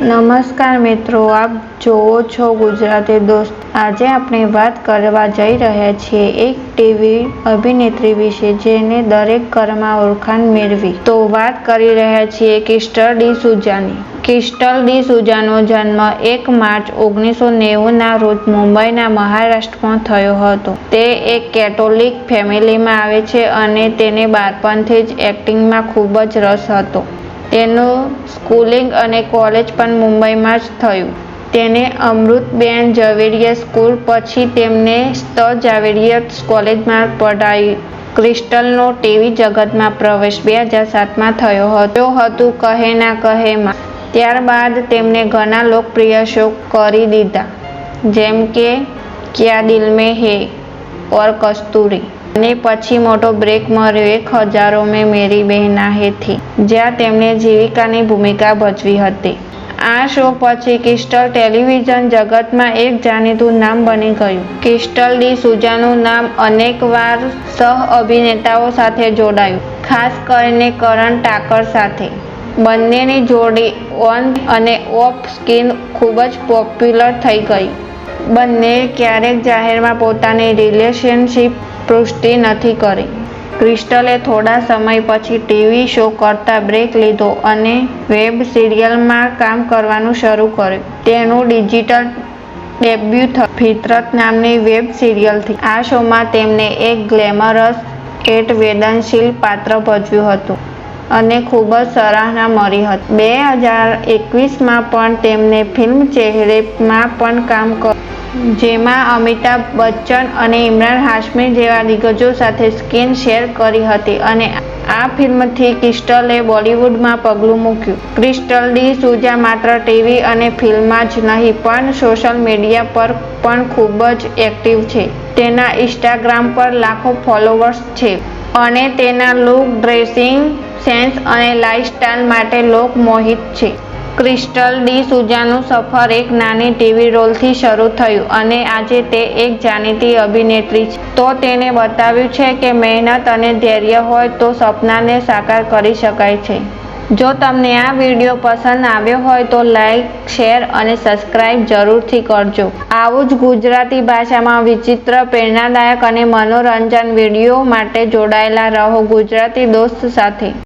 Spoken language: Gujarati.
નમસ્કાર મિત્રો, આપ જોવો છો ગુજરાતી દોસ્ત। આજે આપણે વાત કરવા જઈ રહ્યા છીએ એક ટીવી અભિનેત્રી વિશે જેને દરેક ઘરમાં ઓળખાણ મેળવી। તો વાત કરી રહ્યા છીએ ક્રિસ્ટલ ડિસૂઝાની। ક્રિસ્ટલ ડિસૂઝાનો જન્મ 1 માર્ચ 1990ના રોજ મુંબઈના મહારાષ્ટ્રમાં થયો હતો। તે એક કેથોલિક ફેમિલીમાં આવે છે અને તેને બાળપણથી જ એક્ટિંગમાં ખૂબ જ રસ હતો। તેનું સ્કૂલિંગ અને કોલેજ પણ મુંબઈમાં જ થયું। તેને અમૃતબેન ઝવેરિયા સ્કૂલ પછી તેમને ધ ઝવેરિયા કોલેજમાં પઢાયું। ક્રિસ્ટલનો ટીવી જગતમાં પ્રવેશ 2007માં થયો હતો હતું કહે ના કહે માં। ત્યારબાદ તેમણે ઘણા લોકપ્રિય શો કરી દીધા જેમ કે ક્યા દિલ મેં હૈ ઓર કસ્તૂરી। અને પછી મોટો બ્રેક મળ્યો એક હજારો મેં મેરી બહેના હૈ થી, જ્યાં તેમણે જીવિકાની ભૂમિકા ભજવી હતી। આ શો પછી ક્રિસ્ટલ ટેલિવિઝન જગતમાં એક જાણીતું નામ બની ગયું। ક્રિસ્ટલ ડિસૂઝાનું નામ અનેકવાર સહ-અભિનેતાઓ સાથે જોડાયું, ખાસ કરીને કરણ ઠાકર સાથે। બંનેની જોડી ઓન અને ઓફ સ્ક્રીન ખૂબ જ પોપ્યુલર થઈ ગઈ। બંનેએ ક્યારેય જાહેરમાં પોતાની રિલેશનશિપ પુષ્ટિ નથી કરી। ક્રિસ્ટલે થોડા સમય પછી ટીવી શો કરતા બ્રેક લીધો અને વેબ સિરિયલમાં કામ કરવાનું શરૂ કર્યું। તેનું ડિજિટલ ડેબ્યુ થયું ફિતરત નામની વેબ સિરિયલથી। આ શોમાં તેમણે એક ગ્લેમરસ, સંવેદનશીલ પાત્ર ભજવ્યું હતું અને ખૂબ જ સરાહના મળી હતી। 2021માં પણ તેમણે ફિલ્મ ચેહરેમાં પણ કામ કર્યું, જેમાં અમિતાભ બચ્ચન અને ઇમરાન હાશમી જેવા દિગ્ગજો સાથે સ્ક્રીન શેર કરી હતી અને આ ફિલ્મથી ક્રિસ્ટલે બોલિવૂડમાં પગલું મૂક્યું। ક્રિસ્ટલ ડિસૂઝા માત્ર ટીવી અને ફિલ્મમાં જ નહીં પણ સોશિયલ મીડિયા પર પણ ખૂબ જ એક્ટિવ છે। તેના ઇન્સ્ટાગ્રામ પર લાખો ફોલોઅર્સ છે અને તેના લુક, ડ્રેસિંગ સેન્સ અને લાઇફસ્ટાઇલ માટે લોકમોહિત છે। ક્રિસ્ટલ ડિસૂઝાનું સફર એક નાની ટીવી રોલથી શરૂ થયું અને આજે તે એક જાણીતી અભિનેત્રી છે। તો તેણે બતાવ્યું છે કે મહેનત અને ધૈર્ય હોય તો સપનાને સાકાર કરી શકાય છે। જો તમને આ વિડીયો પસંદ આવ્યો હોય તો લાઇક, શેર અને સબસ્ક્રાઇબ જરૂરથી કરજો। આવું જ ગુજરાતી ભાષામાં વિચિત્ર, પ્રેરણાદાયક અને મનોરંજન વિડીયો માટે જોડાયેલા રહો ગુજરાતી દોસ્ત સાથે।